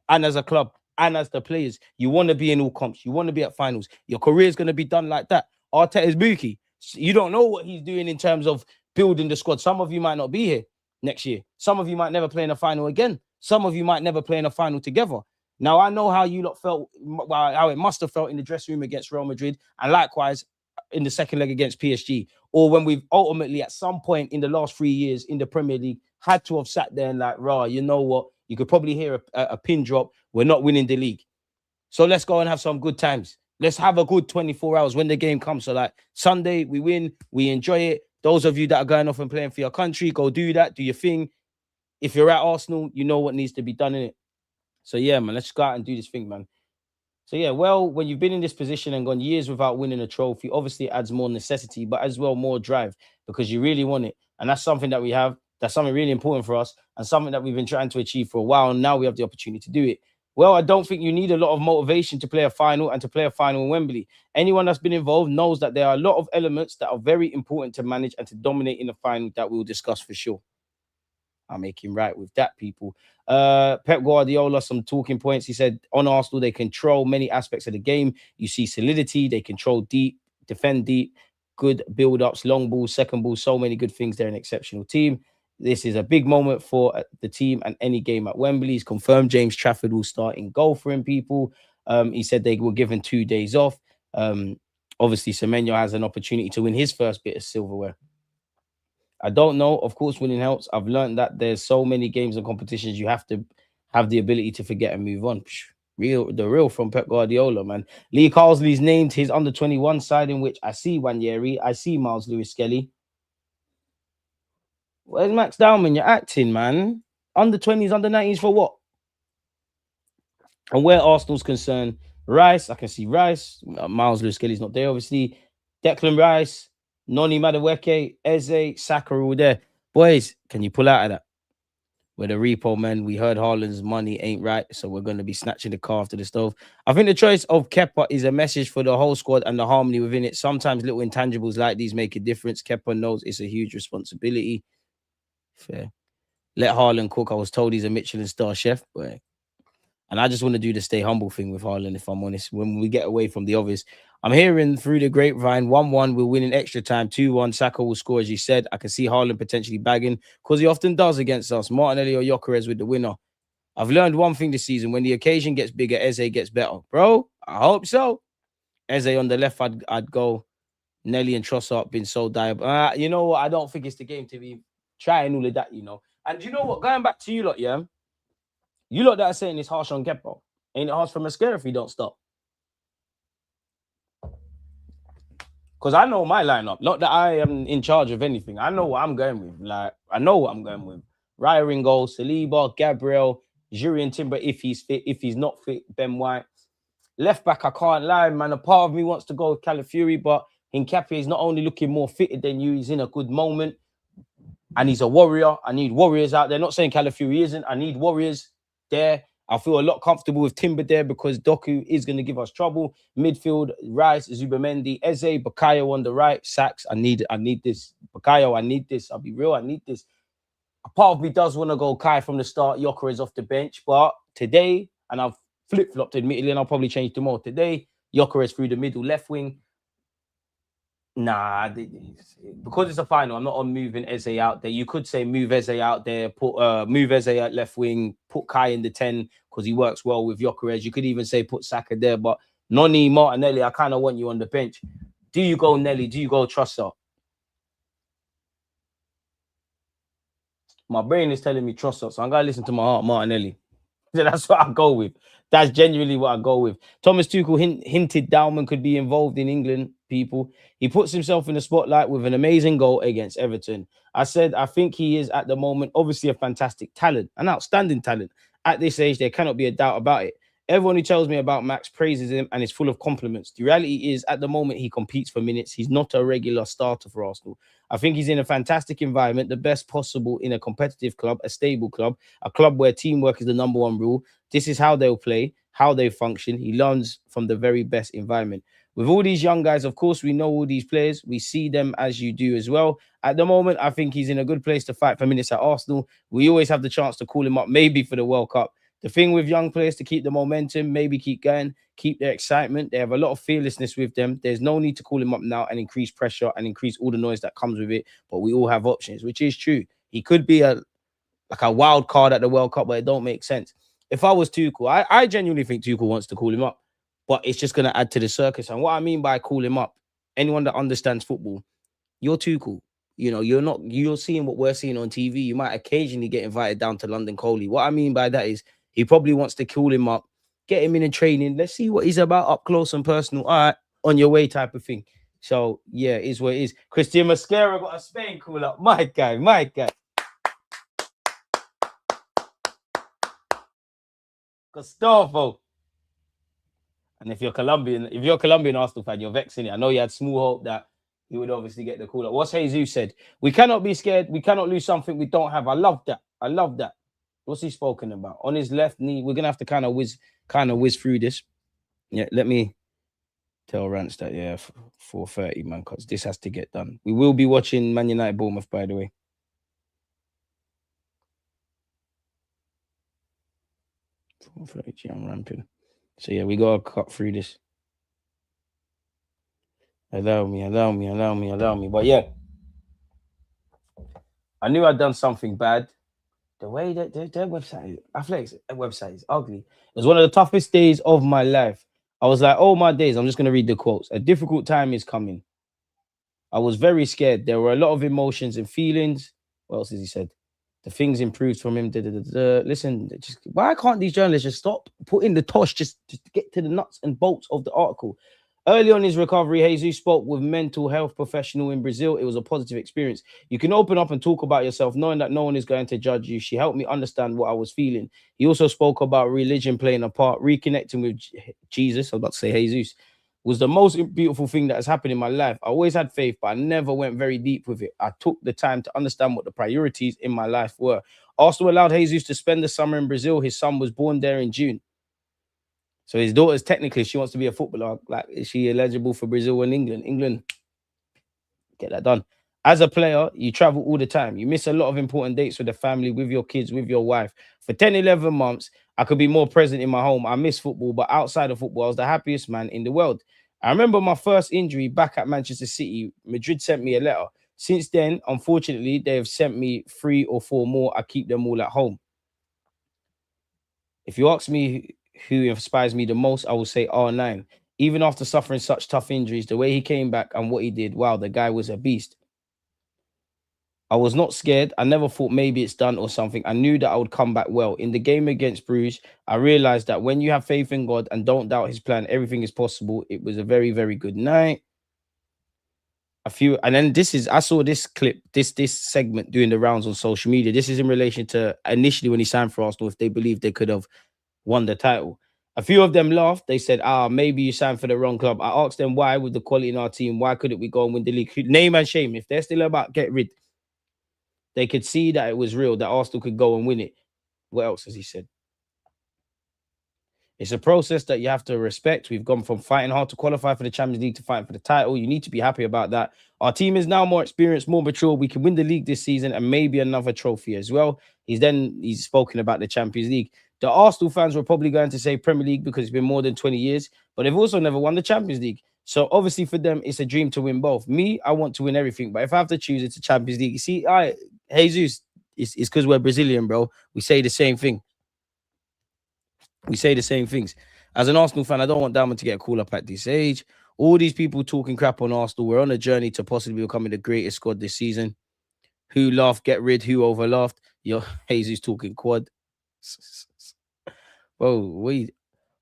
and as a club and as the players. You want to be in all comps. You want to be at finals. Your career is going to be done like that. Arteta's Buki. You don't know what he's doing in terms of building the squad. Some of you might not be here next year. Some of you might never play in a final again. Some of you might never play in a final together. Now, I know how you lot felt, how it must have felt in the dressing room against Real Madrid, and likewise in the second leg against PSG, or when we've ultimately at some point in the last 3 years in the Premier League had to have sat there and like, rah, you know what? You could probably hear a pin drop. We're not winning the league. So let's go and have some good times. Let's have a good 24 hours when the game comes. So like Sunday, we win, we enjoy it. Those of you that are going off and playing for your country, go do that, do your thing. If you're at Arsenal, you know what needs to be done in it. So yeah, man, let's go out and do this thing, man. So yeah, well, when you've been in this position and gone years without winning a trophy, obviously it adds more necessity, but as well more drive because you really want it. And that's something that we have. That's something really important for us and something that we've been trying to achieve for a while. And now we have the opportunity to do it. Well, I don't think you need a lot of motivation to play a final and to play a final in Wembley. Anyone that's been involved knows that there are a lot of elements that are very important to manage and to dominate in the final that we'll discuss for sure. I'll make him right with that, people. Pep Guardiola, some talking points. He said on Arsenal, they control many aspects of the game. You see solidity, they control deep, defend deep, good build-ups, long balls, second balls, so many good things. They're an exceptional team. This is a big moment for the team and any game at Wembley. He's confirmed James Trafford will start in goal for him, people. He said they were given 2 days off. Obviously, Semenyo has an opportunity to win his first bit of silverware. I don't know. Of course, winning helps. I've learned that there's so many games and competitions you have to have the ability to forget and move on. The real from Pep Guardiola, man. Lee Carsley's named his under-21 side in which I see Wanyeri, I see Miles Lewis-Skelly. Where's Max Dowman? You're acting, man. Under-20s, under-19s for what? And where Arsenal's concerned, Rice, I can see Rice. Miles Lewis Kelly's not there, obviously. Declan Rice, Noni Madueke, Eze, Saka are all there. Boys, can you pull out of that? With the repo, man, we heard Haaland's money ain't right, so we're going to be snatching the car after the stove. I think the choice of Kepa is a message for the whole squad and the harmony within it. Sometimes little intangibles like these make a difference. Kepa knows it's a huge responsibility. Fair. Let Haaland cook. I was told he's a Michelin star chef, but and I just want to do the stay humble thing with Haaland, if I'm honest. When we get away from the obvious, I'm hearing through the grapevine 1-1, we'll win in extra time. 2-1, Saka will score, as you said. I can see Haaland potentially bagging because he often does against us. Martinelli or Gyökeres with the winner. I've learned one thing this season. When the occasion gets bigger, Eze gets better. Bro, I hope so. Eze on the left, I'd go. Nelly and Trossard been so dire. You know what? I don't think it's the game to be trying all of that, you know. And you know what? Going back to you lot, yeah? You lot that are saying it's harsh on Kepa. Ain't it harsh for Mascara if he don't stop? Because I know my lineup. Not that I am in charge of anything. I know what I'm going with. Like, I know what I'm going with. Raya in goal, Saliba, Gabriel, Jurien Timber if he's fit. If he's not fit, Ben White. Left back, I can't lie, man. A part of me wants to go with Calafiori, but Nketiah is not only looking more fitted than you, he's in a good moment. And he's a warrior. I need warriors out there. Not saying Calafiori isn't. I need warriors there. I feel a lot comfortable with Timber there because Doku is going to give us trouble. Midfield, Rice, Zubamendi, Eze, Bukayo on the right, Sachs. I need this. Bukayo, I need this. I'll be real, I need this. A part of me does want to go Kai from the start. Gyökeres off the bench. But today, and I've flip-flopped admittedly, and I'll probably change tomorrow. Today, Gyökeres through the middle, left wing. Nah, because it's a final, I'm not on moving Eze out there. You could say move Eze out there, put move Eze at left wing, put Kai in the 10 because he works well with Gyökeres. You could even say put Saka there, but Noni, Martinelli, I kind of want you on the bench. Do you go Nelly? Do you go Trossard? My brain is telling me Trossard, so I'm going to listen to my heart, Martinelli. So that's what I go with. That's genuinely what I go with. Thomas Tuchel hinted Dowman could be involved in England, people. He puts himself in the spotlight with an amazing goal against Everton. I said, I think he is at the moment, obviously a fantastic talent, an outstanding talent. At this age, there cannot be a doubt about it. Everyone who tells me about Max praises him and is full of compliments. The reality is, at the moment, he competes for minutes. He's not a regular starter for Arsenal. I think he's in a fantastic environment, the best possible in a competitive club, a stable club, a club where teamwork is the number one rule. This is how they'll play, how they function. He learns from the very best environment. With all these young guys, of course, we know all these players. We see them as you do as well. At the moment, I think he's in a good place to fight for minutes at Arsenal. We always have the chance to call him up, maybe for the World Cup. The thing with young players to keep the momentum, maybe keep going, keep their excitement. They have a lot of fearlessness with them. There's no need to call him up now and increase pressure and increase all the noise that comes with it. But we all have options, which is true. He could be a wild card at the World Cup, but it don't make sense. If I was Tuchel, I genuinely think Tuchel wants to call him up, but it's just going to add to the circus. And what I mean by call him up, anyone that understands football, you're Tuchel. You know, you're seeing what we're seeing on TV. You might occasionally get invited down to London Coley. What I mean by that is he probably wants to call him up, get him in a training. Let's see what he's about up close and personal. All right, on your way type of thing. So, yeah, it is what it is. Christian Mascara got a Spain call up. My guy. Gustavo. And if you're Colombian Arsenal fan, you're vexing it. I know you had small hope that he would obviously get the call up. What's Jesus said? We cannot be scared. We cannot lose something we don't have. I love that. What's he spoken about? On his left knee, we're gonna have to kind of whiz through this. Yeah, let me tell Rance that 4:30, man, because this has to get done. We will be watching Man United Bournemouth, by the way. 4:30, I'm ramping. So yeah, we gotta cut through this. Allow me. But yeah, I knew I'd done something bad. The way that their website, I feel like their website is ugly. It was one of the toughest days of my life. I was like, oh my days, I'm just going to read the quotes. A difficult time is coming. I was very scared. There were a lot of emotions and feelings. What else has he said? The things improved from him. Listen, why can't these journalists just stop putting the tosh, just get to the nuts and bolts of the article? Early on his recovery, Jesus spoke with mental health professional in Brazil. It was a positive experience. You can open up and talk about yourself, knowing that no one is going to judge you. She helped me understand what I was feeling. He also spoke about religion playing a part, reconnecting with Jesus. I was about to say Jesus was the most beautiful thing that has happened in my life. I always had faith, but I never went very deep with it. I took the time to understand what the priorities in my life were. Arsenal allowed Jesus to spend the summer in Brazil. His son was born there in June. So his daughter's technically, she wants to be a footballer. Like, is she eligible for Brazil and England? England, get that done. As a player, you travel all the time. You miss a lot of important dates with the family, with your kids, with your wife. For 10, 11 months, I could be more present in my home. I miss football, but outside of football, I was the happiest man in the world. I remember my first injury back at Manchester City. Madrid sent me a letter. Since then, unfortunately, they have sent me 3 or 4 more. I keep them all at home. If you ask me who inspires me the most, I will say R9. Even after suffering such tough injuries, the way he came back and what he did, wow, the guy was a beast. I was not scared. I never thought maybe it's done or something. I knew that I would come back well. In the game against Bruges, I realized that when you have faith in God and don't doubt his plan, everything is possible. It was a very, very good night. And then I saw this clip, this segment doing the rounds on social media. This is in relation to initially when he signed for Arsenal, if they believed they could have won the title. A few of them laughed. They said, maybe you signed for the wrong club. I asked them why, with the quality in our team, why couldn't we go and win the league? Name and shame. If they're still about get rid, they could see that it was real, that Arsenal could go and win it. What else has he said? It's a process that you have to respect. We've gone from fighting hard to qualify for the Champions League to fighting for the title. You need to be happy about that. Our team is now more experienced, more mature. We can win the league this season and maybe another trophy as well. He's spoken about the Champions League. The Arsenal fans were probably going to say Premier League because it's been more than 20 years, but they've also never won the Champions League. So obviously for them, it's a dream to win both. Me, I want to win everything, but if I have to choose, it's a Champions League. You see, Jesus, it's because we're Brazilian, bro. We say the same thing. We say the same things. As an Arsenal fan, I don't want Dowman to get a call up at this age. All these people talking crap on Arsenal, we're on a journey to possibly becoming the greatest squad this season. Who laughed, get rid, who overlaughed. Yo, Jesus talking quad. Whoa,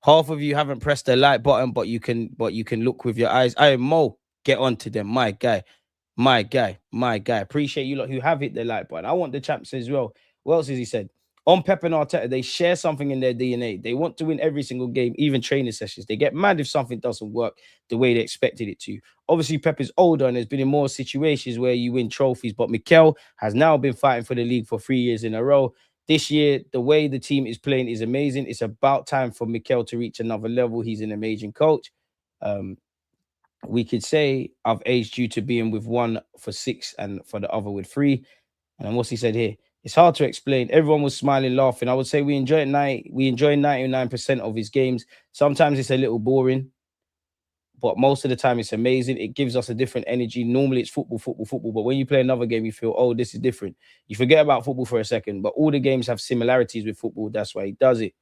half of you haven't pressed the like button, but you can look with your eyes. I am Mo. Get on to them, my guy. Appreciate you lot who have hit the like button. I want the champs as well. What else has he said? On Pep and Arteta, they share something in their DNA. They want to win every single game, even training sessions. They get mad if something doesn't work the way they expected it to. Obviously, Pep is older and has been in more situations where you win trophies, but Mikel has now been fighting for the league for 3 years in a row. This year, the way the team is playing is amazing. It's about time for Mikel to reach another level. He's an amazing coach. We could say I've aged due to being with one for 6 and for the other with 3. And what's he said here? It's hard to explain. Everyone was smiling, laughing. I would say we enjoy 99% of his games. Sometimes it's a little boring, but most of the time it's amazing. It gives us a different energy. Normally it's football. But when you play another game, you feel, oh, this is different. You forget about football for a second, but all the games have similarities with football. That's why he does it.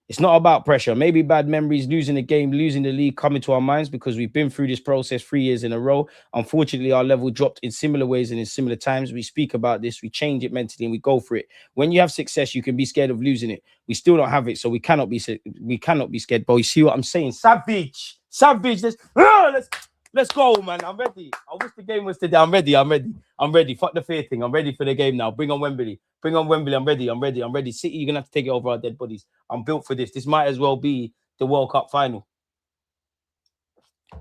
It's not about pressure. Maybe bad memories, losing the game, losing the league come into our minds because we've been through this process 3 years in a row. Unfortunately, our level dropped in similar ways and in similar times. We speak about this, we change it mentally, and we go for it. When you have success, you can be scared of losing it. We still don't have it, so we cannot be scared. But you see what I'm saying? Savage. Let's go, man. I'm ready. I wish the game was today. I'm ready. Fuck the fear thing. I'm ready for the game now. Bring on Wembley. I'm ready. City, you're going to have to take it over our dead bodies. I'm built for this. This might as well be the World Cup final.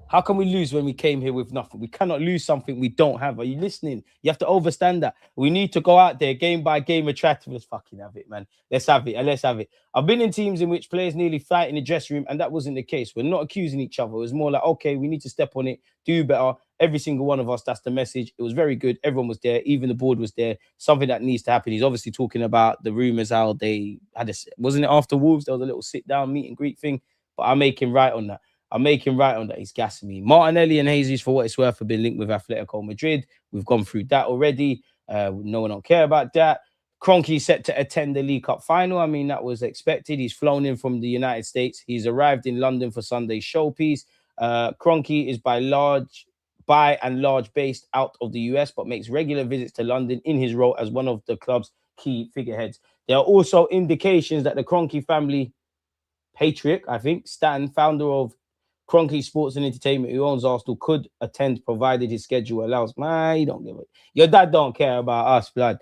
How can we lose when we came here with nothing? We cannot lose something we don't have. Are you listening? You have to understand that. We need to go out there game by game attractive. Let's fucking have it, man. Let's have it. I've been in teams in which players nearly fight in the dressing room, and that wasn't the case. We're not accusing each other. It was more like, okay, we need to step on it, do better. Every single one of us, that's the message. It was very good. Everyone was there. Even the board was there. Something that needs to happen. He's obviously talking about the rumours, how they had wasn't it after Wolves? There was a little sit-down meet and greet thing, but I'm making right on that. He's gassing me. Martinelli and Jesus, for what it's worth, have been linked with Atletico Madrid. We've gone through that already. No one don't care about that. Kroenke set to attend the League Cup final. I mean, that was expected. He's flown in from the United States. He's arrived in London for Sunday's showpiece. Kroenke is by and large based out of the US, but makes regular visits to London in his role as one of the club's key figureheads. There are also indications that the Kroenke family patriarch, I think, Stan, founder of Kroenke Sports and Entertainment, who owns Arsenal, could attend provided his schedule allows. Man, you don't give it. Your dad don't care about us, blood.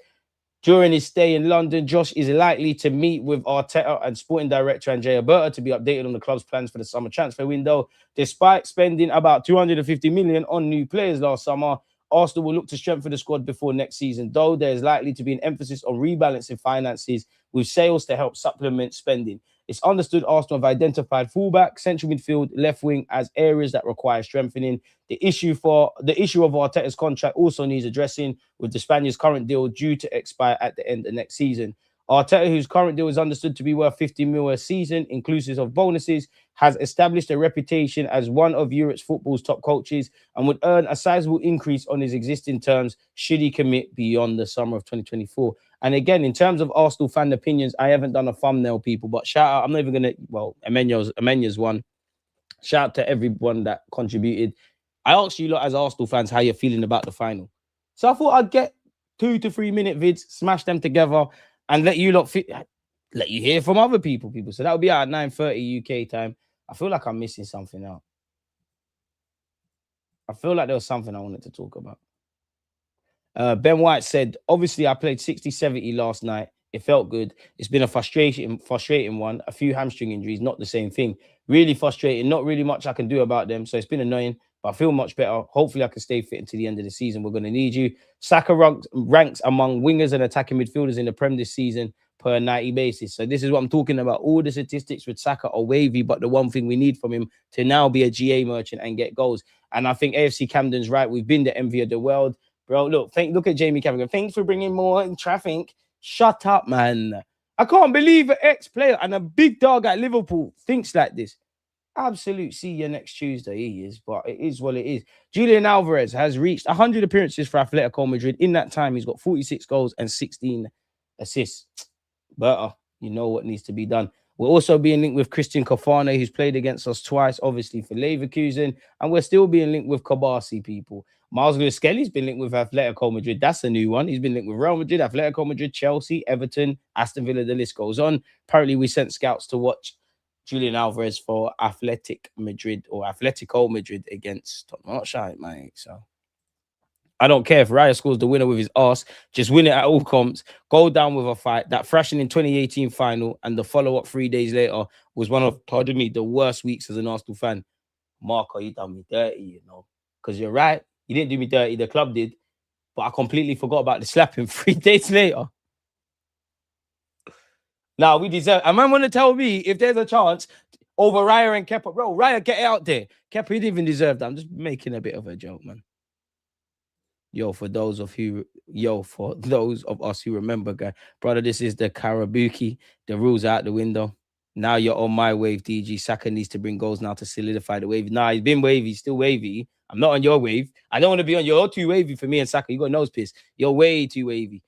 During his stay in London, Josh is likely to meet with Arteta and sporting director Andrea Berta to be updated on the club's plans for the summer transfer window. Despite spending about 250 million on new players last summer, Arsenal will look to strengthen the squad before next season, though there is likely to be an emphasis on rebalancing finances with sales to help supplement spending. It's understood Arsenal have identified fullback, central midfield, left wing as areas that require strengthening. The issue of Arteta's contract also needs addressing, with the Spaniard's current deal due to expire at the end of next season. Arteta, whose current deal is understood to be worth 50 mil a season, inclusive of bonuses, has established a reputation as one of Europe's football's top coaches and would earn a sizable increase on his existing terms should he commit beyond the summer of 2024. And again, in terms of Arsenal fan opinions, I haven't done a thumbnail, people, but shout out, I'm not even going to, well, Emenya's one. Shout out to everyone that contributed. I asked you lot as Arsenal fans how you're feeling about the final. So I thought I'd get 2 to 3 minute vids, smash them together, and let you lot let you hear from other people. So that would be out at 9:30 UK time. I feel like I'm missing something out. I feel like there was something I wanted to talk about. Ben White said, obviously I played 60-70 last night. It felt good. It's been a frustrating one. A few hamstring injuries, not the same thing. Really frustrating. Not really much I can do about them. So it's been annoying, but I feel much better. Hopefully I can stay fit until the end of the season. We're going to need you. Saka ranks among wingers and attacking midfielders in the Prem this season per 90 basis. So this is what I'm talking about. All the statistics with Saka are wavy, but the one thing we need from him to now be a GA merchant and get goals. And I think AFC Camden's right. We've been the envy of the world. Bro, look at Jamie Carragher. Thanks for bringing more in traffic. Shut up, man. I can't believe an ex-player and a big dog at Liverpool thinks like this. Absolute see you next Tuesday. He is, but it is what it is. Julian Alvarez has reached 100 appearances for Atletico Madrid. In that time, he's got 46 goals and 16 assists. But you know what needs to be done. We're also being linked with Christian Kofane, who's played against us twice, obviously for Leverkusen, and we're still being linked with Kabasi, people. Miles Lewis-Skelly's been linked with Atletico Madrid. That's a new one. He's been linked with Real Madrid, Atletico Madrid, Chelsea, Everton, Aston Villa. The list goes on. Apparently, we sent scouts to watch Julian Alvarez for Atletico Madrid against Tottenham. Shite, mate. So I don't care if Raya scores the winner with his arse. Just win it at all comps. Go down with a fight. That thrashing in 2018 final and the follow-up 3 days later was one of, pardon me, the worst weeks as an Arsenal fan. Marco, you done me dirty, you know. Because you're right. You didn't do me dirty. The club did. But I completely forgot about the slapping 3 days later. Now, we deserve... A man want to tell me if there's a chance over Raya and Kepa. Bro, Raya, get it out there. Kepa, he didn't even deserve that. I'm just making a bit of a joke, man. For those of us who remember, guy, brother, this is the Karabuki. The rules are out the window. Now you're on my wave, DG. Saka needs to bring goals now to solidify the wave. Nah, he's been wavy, still wavy. I'm not on your wave. I don't want to be on your too wavy for me and Saka. You got nose piss. You're way too wavy.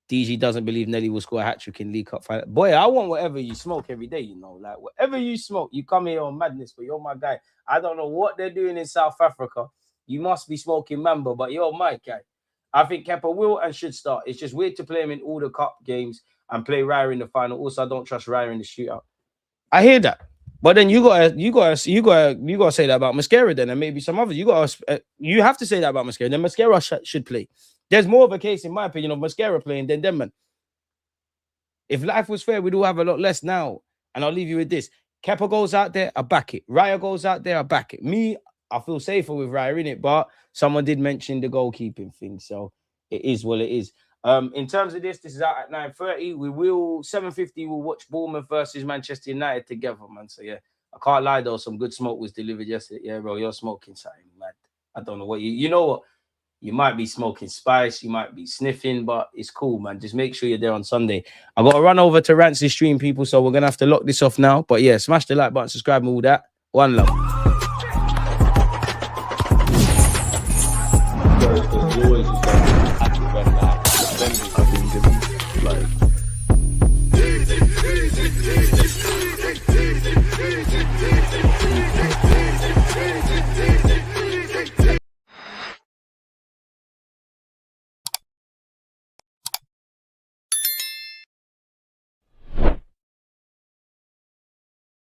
DG doesn't believe Nelly will score a hat-trick in League Cup final. Boy, I want whatever you smoke every day, you know. Like, whatever you smoke, you come here on madness, but you're my guy. I don't know what they're doing in South Africa. You must be smoking Mamba, but you're my guy. I think Kepa will and should start. It's just weird to play him in all the cup games and play Raya in the final. Also, I don't trust Raya in the shootout. I hear that, but then you gotta say that about Mascara then, and maybe some others. You have to say that about Mascara. Then Mascara should play. There's more of a case, in my opinion, of Mascara playing than them, man. If life was fair, we'd all have a lot less now. And I'll leave you with this: Kepa goes out there, I back it. Raya goes out there, I back it. Me, I feel safer with Raya in it, but someone did mention the goalkeeping thing, so it is what it is. In terms of this is out at 9:30. 7:50, we'll watch Bournemouth versus Manchester United together, man. So yeah, I can't lie though, some good smoke was delivered yesterday. Yeah, bro, you're smoking something, man. I don't know what you know what. You might be smoking spice, you might be sniffing, but it's cool, man. Just make sure you're there on Sunday. I got to run over to Rancy's stream, people, so we're gonna have to lock this off now. But yeah, smash the like button, subscribe, and all that. One love. Always, I think, like